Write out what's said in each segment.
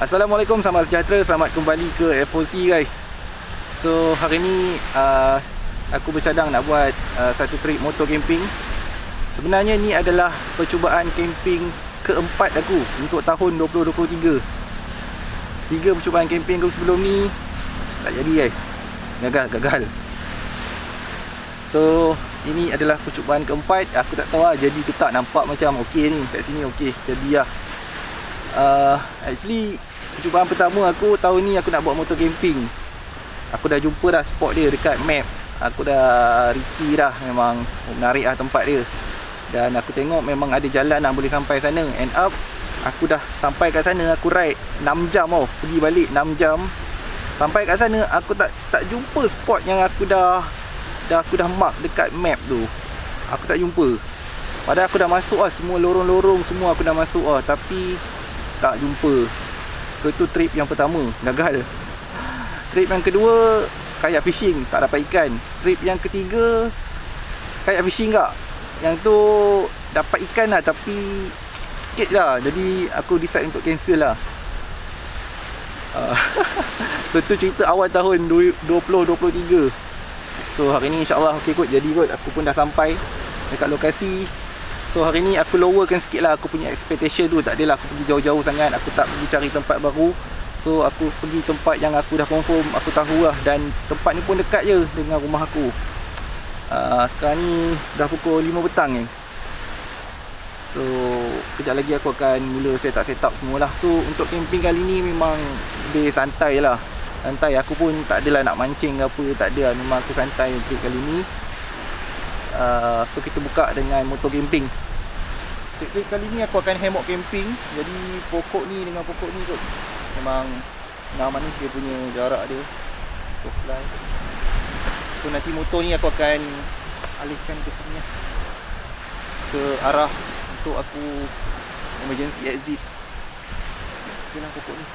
Assalamualaikum, selamat sejahtera, selamat kembali ke FOC guys. So hari ni aku bercadang nak buat satu trip motor camping. Sebenarnya ni adalah percubaan camping keempat aku untuk tahun 2023. 3 percubaan camping aku sebelum ni tak jadi guys. Gagal. So ini adalah percubaan keempat. Aku tak tahu lah jadi ke tak. Nampak macam okey ni, kat sini okey, jadi lah. Actually percubaan pertama aku tahun ni aku nak buat motor camping. Aku dah jumpa dah spot dia dekat map. Aku dah ready dah, memang menarik lah tempat dia. Dan aku tengok memang ada jalan lah boleh sampai sana. End up aku dah sampai kat sana, aku ride 6 jam tau, pergi balik 6 jam. Sampai kat sana aku tak jumpa spot yang aku dah mark dekat map tu. Aku tak jumpa. Padahal aku dah masuk lah semua lorong-lorong, semua aku dah masuk lah, tapi tak jumpa. So itu trip yang pertama, gagal. Trip yang kedua, kayak fishing, tak dapat ikan. Trip yang ketiga, kayak fishing tak. Yang tu dapat ikan lah, tapi sikit lah. Jadi aku decide untuk cancel lah. So itu cerita awal tahun 2023. So hari ni insyaAllah okey kot, jadi kot. Aku pun dah sampai dekat lokasi. So hari ni aku lowerkan sikit lah aku punya expectation tu. Tak adalah aku pergi jauh-jauh sangat. Aku tak pergi cari tempat baru. So aku pergi tempat yang aku dah confirm, aku tahu lah. Dan tempat ni pun dekat je dengan rumah aku. Sekarang ni dah pukul 5 petang ni. So kejap lagi aku akan mula set up semualah. So untuk camping kali ni memang lebih santai lah. Santai, aku pun tak adalah nak mancing ke apa, tak ada. Memang aku santai untuk kali ni. So kita buka dengan motor camping. Trip kali ni aku akan hammock camping. Jadi pokok ni dengan pokok ni kot, memang manis dia punya jarak dia. So fly. So nanti motor ni aku akan alihkan ke sini, ke arah untuk aku emergency exit. Itulah pokok ni.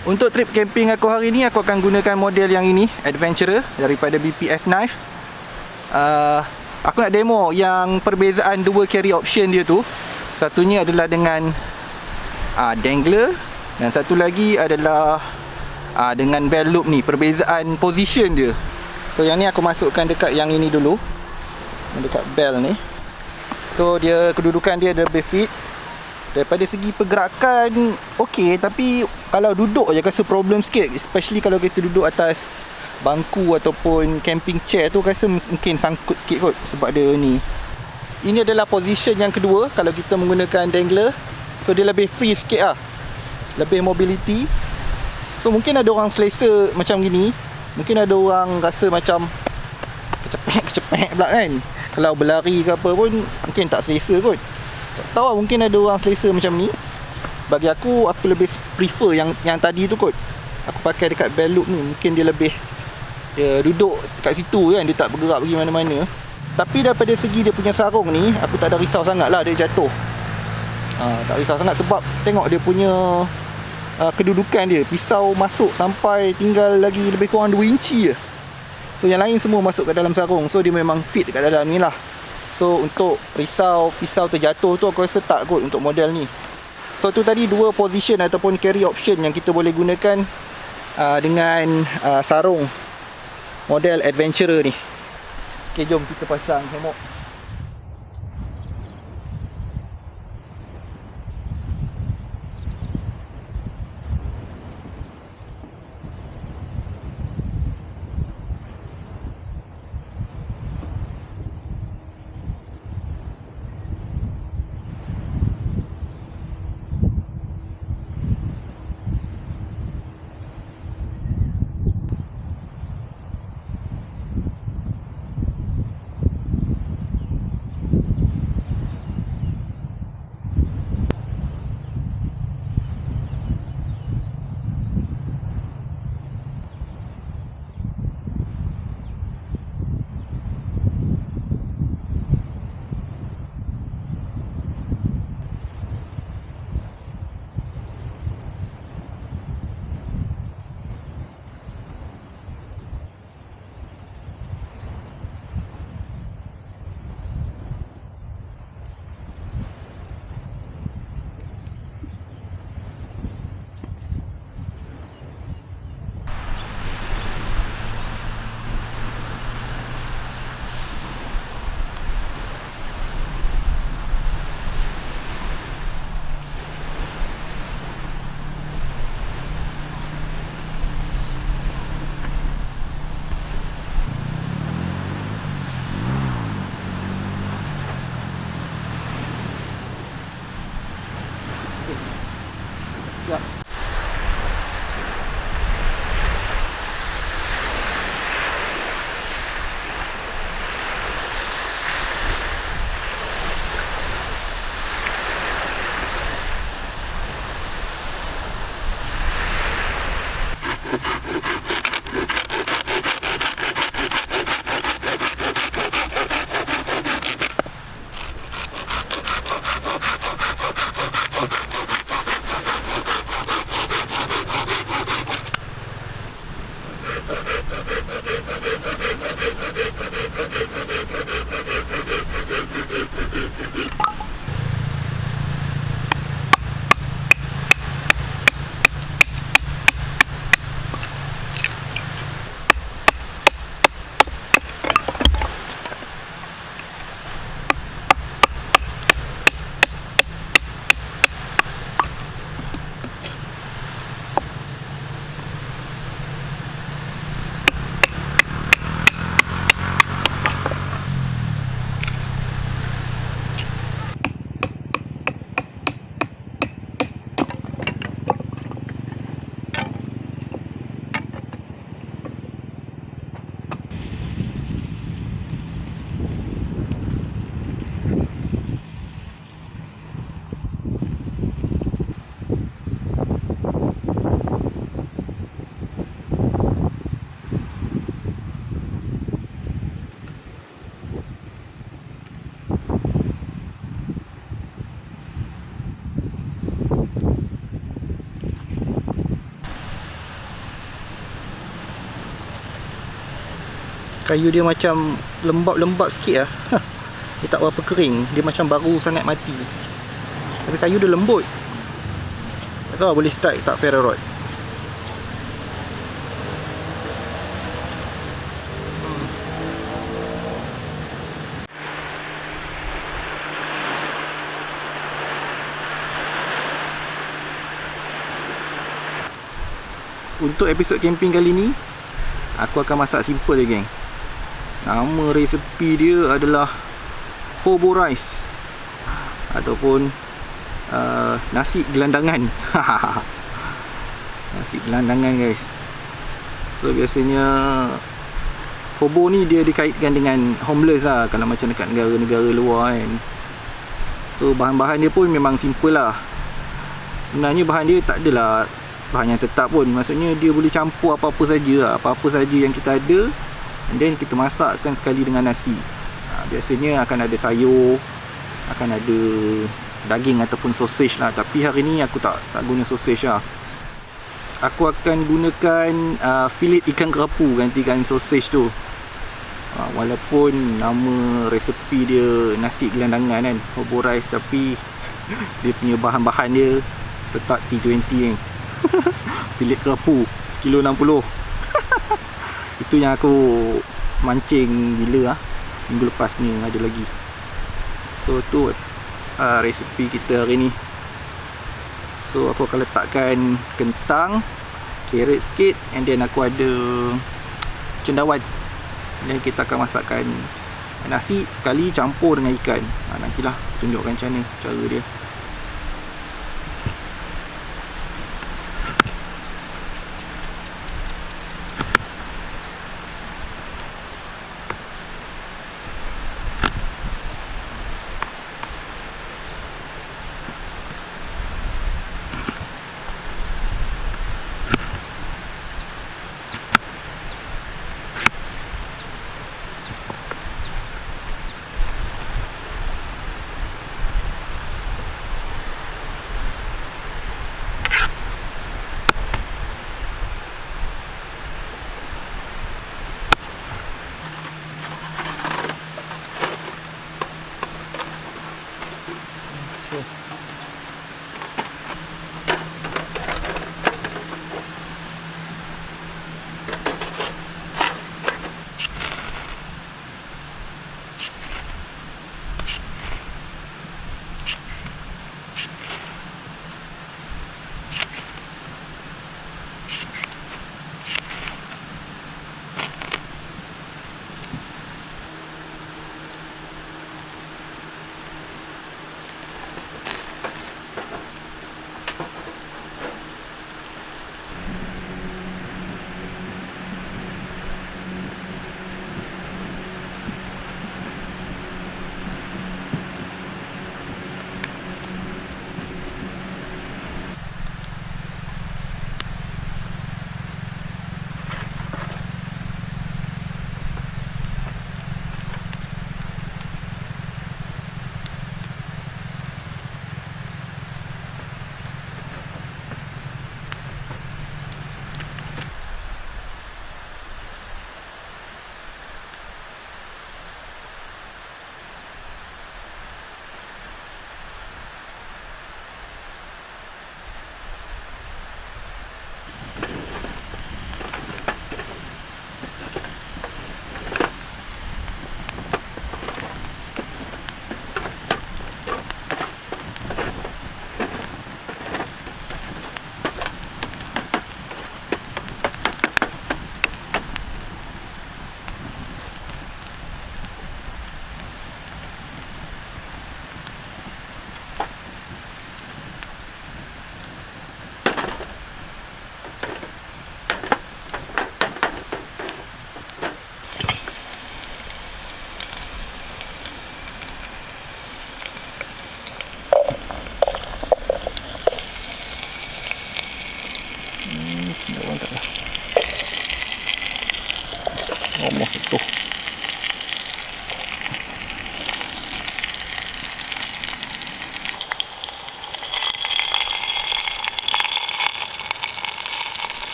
Untuk trip camping aku hari ni, aku akan gunakan model yang ini, Adventurer, daripada BPS Knife. Aku nak demo yang perbezaan dua carry option dia tu. Satunya adalah dengan dangler, dan satu lagi adalah dengan bell loop ni, perbezaan position dia. So yang ni aku masukkan dekat yang ini dulu, dekat bell ni. So dia, kedudukan dia lebih fit. Daripada segi pergerakan okey, tapi kalau duduk je rasa problem sikit, especially kalau kita duduk atas bangku ataupun camping chair tu, rasa mungkin sangkut sikit kot sebab dia ni. Ini adalah position yang kedua kalau kita menggunakan dangler. So dia lebih free sikit lah, lebih mobility. So mungkin ada orang selesa macam gini, mungkin ada orang rasa macam kecepek pula kan. Kalau berlari ke apa pun mungkin tak selesa kot. Tak tahu lah, mungkin ada orang selesa macam ni. Bagi aku lebih prefer yang tadi tu kot. Aku pakai dekat bell loop ni, mungkin dia lebih, dia duduk dekat situ kan, dia tak bergerak pergi mana-mana. Tapi daripada segi dia punya sarung ni, aku tak ada risau sangat lah dia jatuh. Tak risau sangat sebab tengok dia punya kedudukan dia. Pisau masuk sampai tinggal lagi lebih kurang 2 inci je. So yang lain semua masuk ke dalam sarung. So dia memang fit dekat dalam ni lah. So untuk risau pisau terjatuh tu aku rasa tak kot untuk model ni. So tu tadi dua position ataupun carry option yang kita boleh gunakan dengan sarung model Adventurer ni. Okay, jom kita pasang hammock. Siap. Kayu dia macam lembab-lembab sikit lah. Dia tak berapa kering. Dia macam baru sangat mati. Tapi kayu dia lembut. Tak tahu boleh strike tak ferro rod. Untuk episod camping kali ni, aku akan masak simple je geng. Nama resepi dia adalah hobo rice ataupun nasi gelandangan. Nasi gelandangan guys. So biasanya hobo ni dia dikaitkan dengan homeless lah, kalau macam dekat negara-negara luar kan. So bahan-bahan dia pun memang simple lah. Sebenarnya bahan dia tak adalah bahan yang tetap pun. Maksudnya dia boleh campur apa-apa saja lah. Apa-apa saja yang kita ada, and then kita masakkan sekali dengan nasi. Biasanya akan ada sayur, akan ada daging ataupun sausage lah. Tapi hari ni aku tak guna sausage lah. Aku akan gunakan filet ikan kerapu gantikan sausage tu. Walaupun nama resepi dia nasi gelandangan kan, hobo rice, tapi dia punya bahan-bahan dia tetap T20 kan. Filet kerapu sekilo 60. Itu yang aku mancing bila minggu lepas ni ada lagi. So tu resepi kita hari ni. So aku akan letakkan kentang, carrot sikit, and then aku ada cendawan. Dan kita akan masakkan nasi sekali campur dengan ikan. Nantilah tunjukkan macam mana cara dia.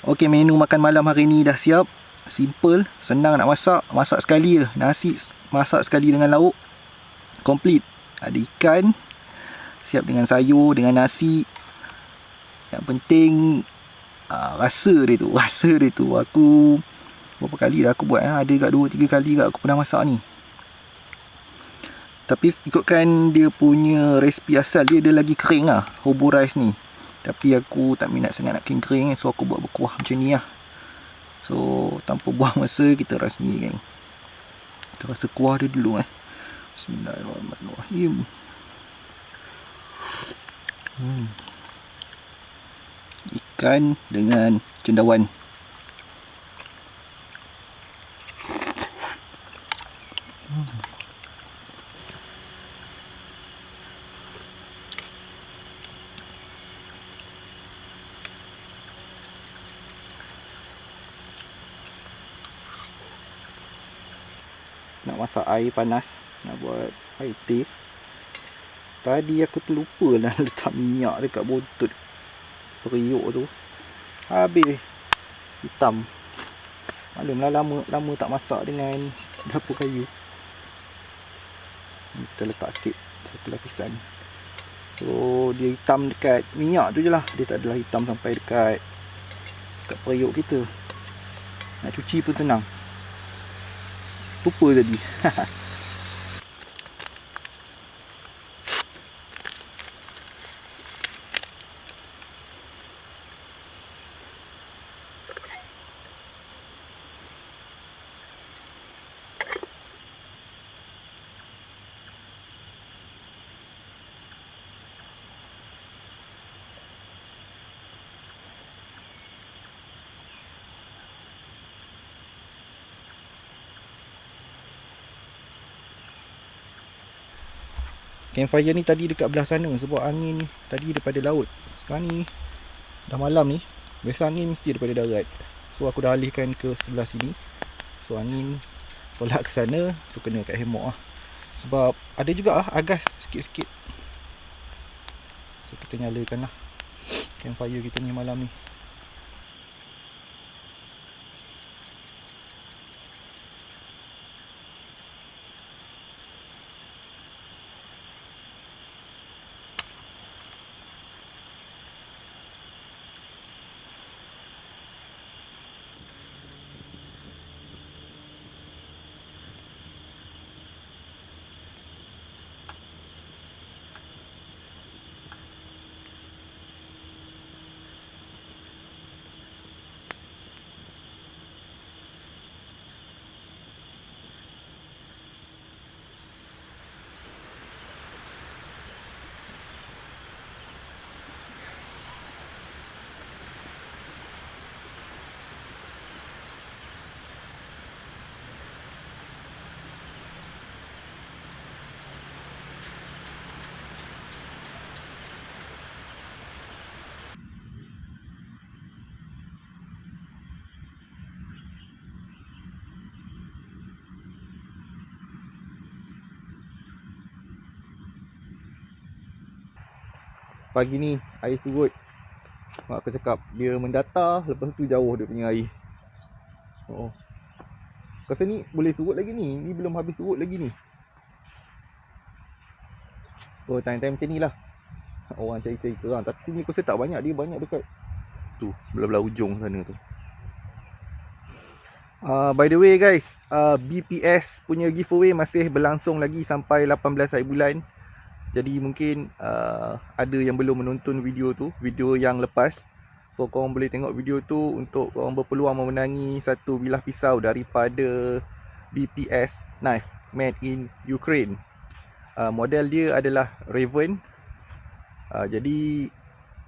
Okey, menu makan malam hari ni dah siap. Simple, senang nak masak. Masak sekali je. Nasi masak sekali dengan lauk. Complete. Ada ikan, siap dengan sayur, dengan nasi. Yang penting rasa dia tu. Rasa dia tu. Aku berapa kali dah aku buat. Ada kat 2-3 kali kat aku pernah masak ni. Tapi ikutkan dia punya resipi asal dia lagi kering lah, hobo rice ni. Tapi aku tak minat sangat nak kering-kering, so aku buat berkuah macam ni lah. So tanpa buang masa, kita rasmi kan. Kita rasa kuah dia dulu Bismillahirrahmanirrahim. Ikan dengan cendawan. Nak masak air panas, nak buat air teh. Tadi aku terlupa lah letak minyak dekat botol periuk tu. Habis hitam. Maklumlah lama tak masak dengan dapur kayu. Kita letak sikit satu lapisan. So dia hitam dekat minyak tu je lah. Dia tak adalah hitam sampai dekat periuk kita. Nak cuci pun senang. Lupa tadi. Campfire ni tadi dekat belah sana sebab angin tadi daripada laut. Sekarang ni dah malam ni, biasa angin mesti daripada darat. So aku dah alihkan ke sebelah sini. So angin tolak ke sana, so kena kat hemok lah. Sebab ada juga lah agas sikit-sikit. So kita nyalakan lah campfire kita ni malam ni. Pagi ni air surut. Mak aku cakap dia mendatar, lepas tu jauh dia punya air. Oh. Rasa ni boleh surut lagi ni. Ni belum habis surut lagi ni. So time-time macam ni lah orang cari-cari kerang. Tapi sini aku rasa tak banyak. Dia banyak dekat tu, belah-belah ujung sana tu. By the way guys, BPS punya giveaway masih berlangsung lagi sampai 18 hari bulan. Jadi mungkin ada yang belum menonton video tu, video yang lepas. So korang boleh tengok video tu untuk korang berpeluang memenangi satu bilah pisau daripada BPS Knife made in Ukraine. Model dia adalah Raven. Jadi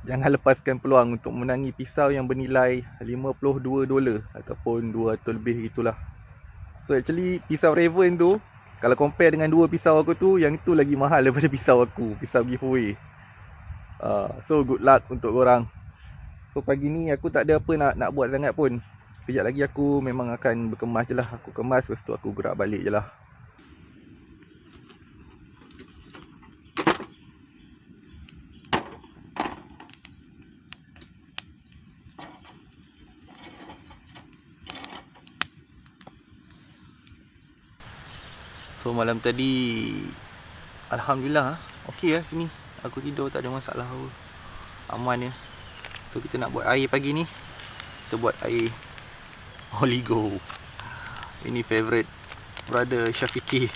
jangan lepaskan peluang untuk menangi pisau yang bernilai $52 ataupun 200 lebih gitulah. So actually pisau Raven tu, kalau compare dengan dua pisau aku tu, yang itu lagi mahal daripada pisau aku, pisau giveaway. So good luck untuk korang. So pagi ni aku tak ada apa nak buat sangat pun. Kejap lagi aku memang akan berkemas je lah. Aku kemas, lepas tu aku gerak balik je lah. So malam tadi alhamdulillah okey lah sini. Aku tidur tak ada masalah apa. Aman ya. So kita nak buat air pagi ni. Kita buat air Oligo. Ini favorite brother Syafiqi.